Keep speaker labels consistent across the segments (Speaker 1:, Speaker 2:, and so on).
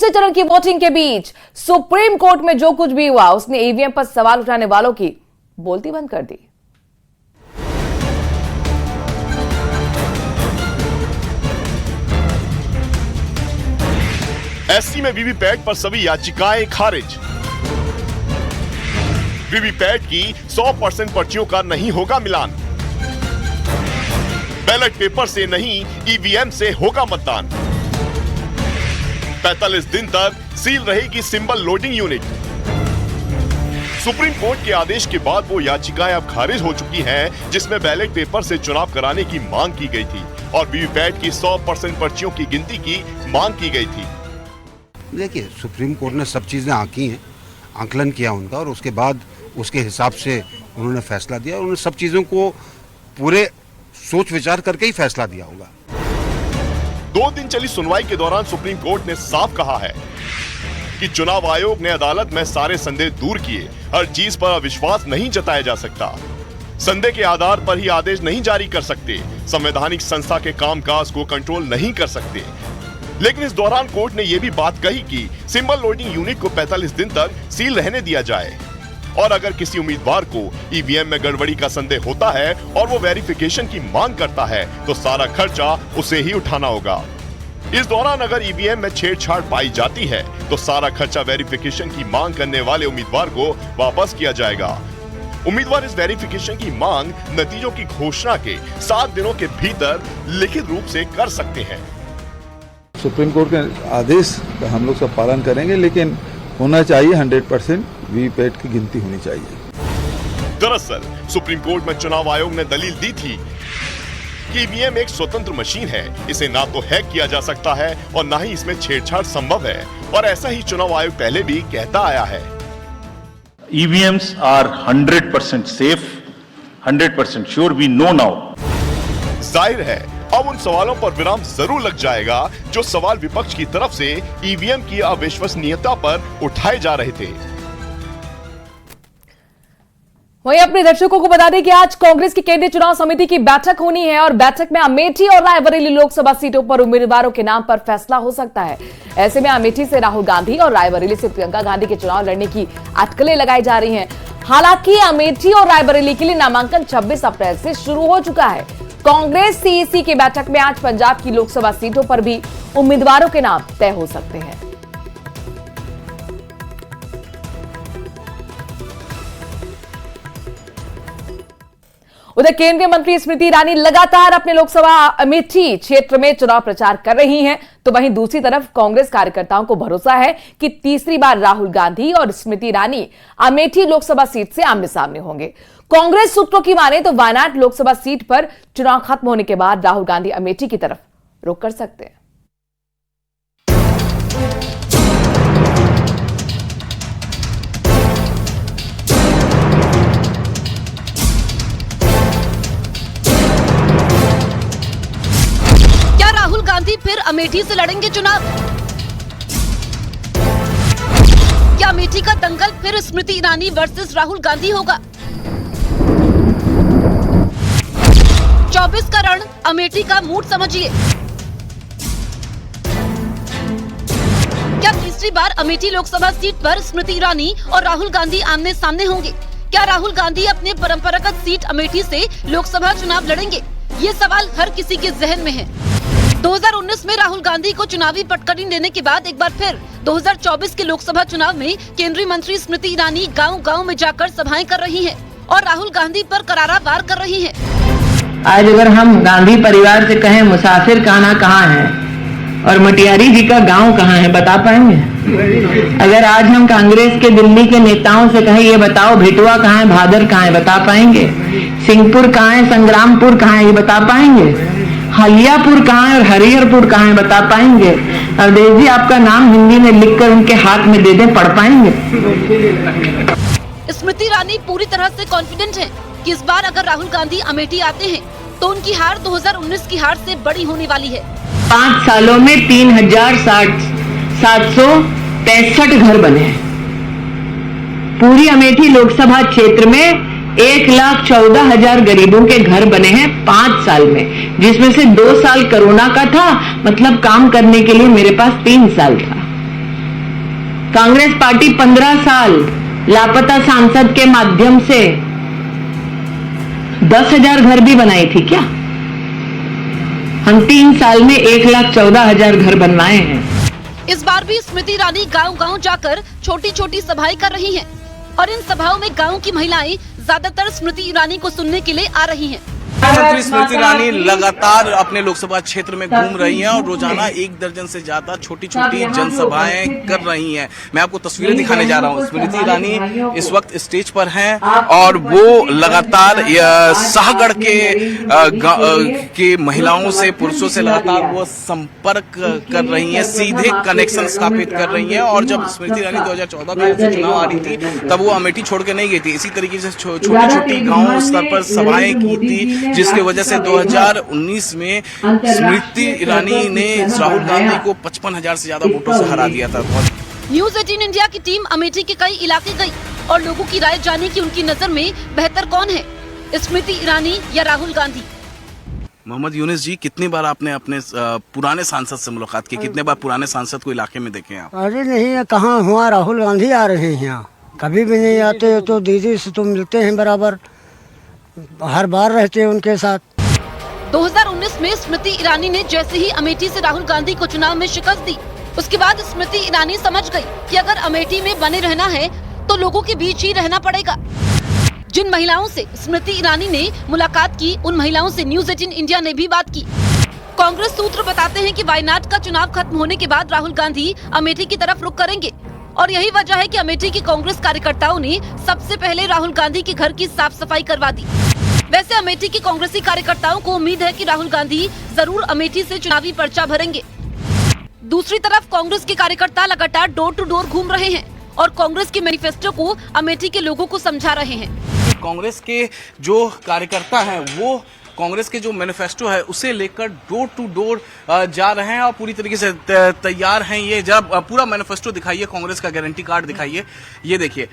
Speaker 1: दूसरे चरण की वोटिंग के बीच सुप्रीम कोर्ट में जो कुछ भी हुआ उसने ईवीएम पर सवाल उठाने वालों की बोलती बंद कर दी।
Speaker 2: एससी में वीवीपैट पर सभी याचिकाएं खारिज। वीवीपैट की 100% पर्चियों का नहीं होगा मिलान। बैलेट पेपर से नहीं ईवीएम से होगा मतदान। 45 दिन तक सील रहेगी symbol loading unit. Supreme court के आदेश के बाद वो याचिकाएं अब खारिज हो चुकी हैं जिसमें बैलेट पेपर से चुनाव कराने की मांग की गई थी और वीवीपैट की 100% पर्चियों की गिनती की मांग की गई थी।
Speaker 3: देखिए, सुप्रीम कोर्ट ने सब चीजें आंकी हैं, आंकलन किया उनका और उसके बाद उसके हिसाब से उन्होंने फैसला दिया। उन्होंने सब चीजों को पूरे सोच विचार करके ही फैसला दिया होगा।
Speaker 2: 2 दिन चली सुनवाई के दौरान सुप्रीम कोर्ट ने साफ कहा है कि चुनाव आयोग ने अदालत में सारे संदेह दूर किए। हर चीज पर अविश्वास नहीं जताया जा सकता। संदेह के आधार पर ही आदेश नहीं जारी कर सकते। संवैधानिक संस्था के कामकाज को कंट्रोल नहीं कर सकते। लेकिन इस दौरान कोर्ट ने यह भी बात कही कि सिंबल लोडिंग यूनिट को 45 दिन तक सील रहने दिया जाए और अगर किसी उम्मीदवार को ईवीएम में गड़बड़ी का संदेह होता है और वो वेरिफिकेशन की मांग करता है तो सारा खर्चा उसे ही उठाना होगा। इस दौरान अगर ईवीएम में छेड़छाड़ पाई जाती है तो सारा खर्चा वेरिफिकेशन की मांग करने वाले उम्मीदवार को वापस किया जाएगा। उम्मीदवार इस वेरिफिकेशन की मांग नतीजों की घोषणा के 7 दिनों के भीतर लिखित रूप से कर सकते हैं।
Speaker 4: सुप्रीम कोर्ट के आदेश का हम लोग सब पालन करेंगे, लेकिन होना चाहिए 100% वीवीपैट की गिनती होनी चाहिए।
Speaker 2: दरअसल सुप्रीम कोर्ट में चुनाव आयोग ने दलील दी थी कि ईवीएम एक स्वतंत्र मशीन है, इसे ना तो हैक किया जा सकता है और ना ही इसमें छेड़छाड़ संभव है और ऐसा ही चुनाव आयोग पहले भी कहता आया है।
Speaker 5: EVMs are 100% safe, 100% sure, we know now.
Speaker 2: जाहिर है अब उन सवालों पर विराम जरूर लग जाएगा जो सवाल विपक्ष की तरफ से ईवीएम की अविश्वसनीयता पर उठाए जा रहे थे।
Speaker 1: वहीं अपने दर्शकों को बता दें कि आज कांग्रेस की केंद्रीय चुनाव समिति की बैठक होनी है और बैठक में अमेठी और रायबरेली लोकसभा सीटों पर उम्मीदवारों के नाम पर फैसला हो सकता है। ऐसे में अमेठी से राहुल गांधी और रायबरेली से प्रियंका गांधी के चुनाव लड़ने की अटकलें लगाई जा रही हैं। हालांकि अमेठी और रायबरेली के लिए नामांकन 26 अप्रैल से शुरू हो चुका है। कांग्रेस सीईसी की बैठक में आज पंजाब की लोकसभा सीटों पर भी उम्मीदवारों के नाम तय हो सकते हैं। उधर केंद्रीय मंत्री स्मृति ईरानी लगातार अपने लोकसभा अमेठी क्षेत्र में चुनाव प्रचार कर रही हैं, तो वहीं दूसरी तरफ कांग्रेस कार्यकर्ताओं को भरोसा है कि तीसरी बार राहुल गांधी और स्मृति ईरानी अमेठी लोकसभा सीट से आमने सामने होंगे। कांग्रेस सूत्रों की माने तो वायनाड लोकसभा सीट पर चुनाव खत्म होने के बाद राहुल गांधी अमेठी की तरफ रुख कर सकते हैं।
Speaker 6: क्या राहुल गांधी फिर अमेठी से लड़ेंगे चुनाव? क्या अमेठी का दंगल फिर स्मृति ईरानी वर्सेस राहुल गांधी होगा? 24 का रण अमेठी का मूड समझिए। क्या तीसरी बार अमेठी लोकसभा सीट पर स्मृति ईरानी और राहुल गांधी आमने सामने होंगे? क्या राहुल गांधी अपने परंपरागत सीट अमेठी से लोकसभा चुनाव लड़ेंगे? ये सवाल हर किसी के जहन में है। 2019 में राहुल गांधी को चुनावी पटकनी देने के बाद एक बार फिर 2024 के लोकसभा चुनाव में केंद्रीय मंत्री स्मृति ईरानी गांव-गांव में जाकर सभाएं कर रही हैं और राहुल गांधी पर करारा वार कर रही हैं।
Speaker 7: आज अगर हम गांधी परिवार से कहें मुसाफिर खाना कहाँ है और मटियारी जी का गांव कहाँ है, बता पाएंगे? अगर आज हम कांग्रेस के दिल्ली के नेताओं से कहें ये बताओ भेटुआ कहाँ है, भादर कहाँ है, बता पाएंगे? सिंहपुर कहाँ है, संग्रामपुर कहाँ है, ये बता पाएंगे? हलियापुर कहाँ है और हरिहरपुर कहाँ है, बता पाएंगे? अवधेश जी आपका नाम हिंदी में लिखकर उनके हाथ में दे दें, पढ़ पाएंगे?
Speaker 6: स्मृति ईरानी पूरी तरह से कॉन्फिडेंट है कि इस बार अगर राहुल गांधी अमेठी आते हैं तो उनकी हार 2019 की हार से बड़ी होने वाली है।
Speaker 7: 5 सालों में 3,765 घर बने हैं। पूरी अमेठी लोकसभा क्षेत्र में 1,14,000 गरीबों के घर बने हैं 5 साल में, जिसमें से 2 साल कोरोना का था, मतलब काम करने के लिए मेरे पास 3 साल था। कांग्रेस पार्टी 15 साल लापता सांसद के माध्यम से 10,000 घर भी बनाई थी क्या? हम 3 साल में 1,14,000 घर बनवाए हैं।
Speaker 6: इस बार भी स्मृति ईरानी गांव-गांव जाकर छोटी-छोटी सभाएं कर रही हैं और इन सभाओं में गांव की महिलाएं ज्यादातर स्मृति ईरानी को सुनने के लिए आ रही हैं।
Speaker 8: मुख्यमंत्री स्मृति ईरानी लगातार अपने लोकसभा क्षेत्र में घूम रही हैं और रोजाना 1 दर्जन से ज्यादा छोटी छोटी जनसभाएं कर रही हैं। मैं आपको तस्वीरें दिखाने जा रहा हूं। स्मृति ईरानी इस वक्त स्टेज पर हैं और वो लगातार शाहगढ़ के महिलाओं से, पुरुषों से लगातार वो संपर्क कर रही हैं, सीधे कनेक्शन स्थापित कर रही हैं। और जब स्मृति ईरानी 2014 में चुनाव आ रही थी तब वो अमेठी छोड़ के नहीं गई थी। इसी तरीके से छोटी छोटी गाँव स्तर पर सभाएं की थी, जिसकी वजह से 2019 में स्मृति ईरानी ने राहुल गांधी को 55,000 से ज्यादा वोटों से हरा दिया था।
Speaker 6: न्यूज़ 18 इंडिया की टीम अमेठी के कई इलाके गई और लोगों की राय जानी कि उनकी नजर में बेहतर कौन है, स्मृति ईरानी या राहुल गांधी।
Speaker 8: मोहम्मद यूनिस जी, कितनी बार आपने अपने पुराने सांसद से मुलाकात की? कितने बार पुराने सांसद को इलाके में देखे आप?
Speaker 9: अरे नहीं, कहाँ हुआ, राहुल गांधी आ रहे हैं यहाँ, कभी भी नहीं आते। तो दीदी से तो मिलते हैं बराबर, हर बार रहते हैं उनके साथ।
Speaker 6: 2019 में स्मृति ईरानी ने जैसे ही अमेठी से राहुल गांधी को चुनाव में शिकस्त दी, उसके बाद स्मृति ईरानी समझ गई कि अगर अमेठी में बने रहना है तो लोगों के बीच ही रहना पड़ेगा। जिन महिलाओं से स्मृति ईरानी ने मुलाकात की, उन महिलाओं से न्यूज़ 18 इंडिया ने भी बात की। कांग्रेस सूत्र बताते हैं कि वायनाड का चुनाव खत्म होने के बाद राहुल गांधी अमेठी की तरफ रुख करेंगे और यही वजह है कि अमेठी की कांग्रेस कार्यकर्ताओं ने सबसे पहले राहुल गांधी के घर की साफ सफाई करवा दी। वैसे अमेठी की कांग्रेसी कार्यकर्ताओं को उम्मीद है कि राहुल गांधी जरूर अमेठी से चुनावी पर्चा भरेंगे। दूसरी तरफ कांग्रेस के कार्यकर्ता लगातार डोर टू डोर घूम रहे हैं और कांग्रेस के मैनिफेस्टो को अमेठी के लोगों को समझा रहे हैं।
Speaker 8: कांग्रेस के जो कार्यकर्ता हैं वो कांग्रेस के जो मैनिफेस्टो है उसे लेकर डोर टू डोर जा रहे हैं और पूरी तरीके से तैयार हैं। ये जब पूरा मैनिफेस्टो दिखाइए, कांग्रेस का गारंटी कार्ड दिखाइए। ये देखिए,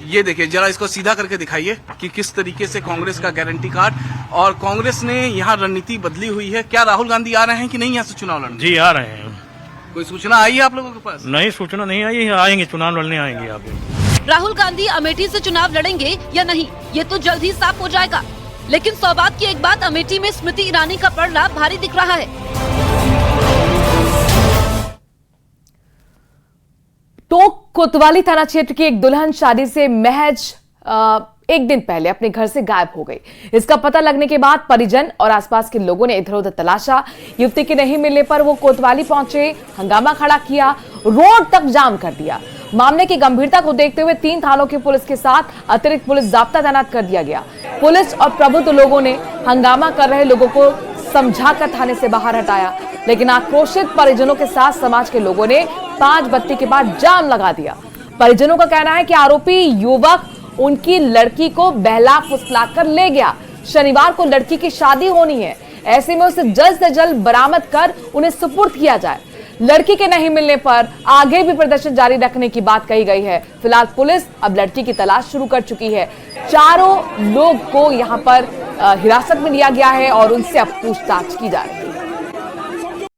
Speaker 8: ये देखिए, जरा इसको सीधा करके दिखाइए कि किस तरीके से कांग्रेस का गारंटी कार्ड। और कांग्रेस ने यहाँ रणनीति बदली हुई है। क्या राहुल गांधी आ रहे हैं कि नहीं यहाँ से चुनाव लड़ने?
Speaker 10: जी आ रहे हैं।
Speaker 8: कोई सूचना आई है आप लोगों के पास?
Speaker 10: नहीं, सूचना नहीं आई है। आएंगे, चुनाव लड़ने आएंगे आप।
Speaker 6: राहुल गांधी अमेठी से चुनाव लड़ेंगे या नहीं, ये तो जल्द ही साफ हो जाएगा। लेकिन सौभाग्य की एक बात, अमेठी में स्मृति ईरानी का पलड़ा भारी दिख रहा है।
Speaker 1: तो कोतवाली थाना क्षेत्र की एक दुल्हन शादी से महज 1 दिन पहले अपने घर से गायब हो गई। इसका पता लगने के बाद परिजन और आसपास के लोगों ने इधर उधर तलाशा। युवती के नहीं मिलने पर वो कोतवाली पहुंचे, हंगामा खड़ा किया, रोड तक जाम कर दिया। मामले की गंभीरता को देखते हुए 3 थानों की पुलिस के साथ अतिरिक्त पुलिस जाब्ता तैनात कर दिया गया। पुलिस और प्रबुद्ध लोगों ने हंगामा कर रहे लोगों को समझाकर थाने से बाहर हटाया, लेकिन आक्रोशित परिजनों के साथ समाज के लोगों ने 5 बत्ती के बाद जाम लगा दिया। परिजनों का कहना है कि आरोपी युवक उनकी लड़की को बहला फुसला कर ले गया। शनिवार को लड़की की शादी होनी है, ऐसे में उसे जल्द से जल्द बरामद कर उन्हें सुपुर्द किया जाए। लड़की के नहीं मिलने पर आगे भी प्रदर्शन जारी रखने की बात कही गई है। फिलहाल पुलिस अब लड़की की तलाश शुरू कर चुकी है। चारों लोग को यहां पर हिरासत में लिया गया है और उनसे अब पूछताछ की जा रही है।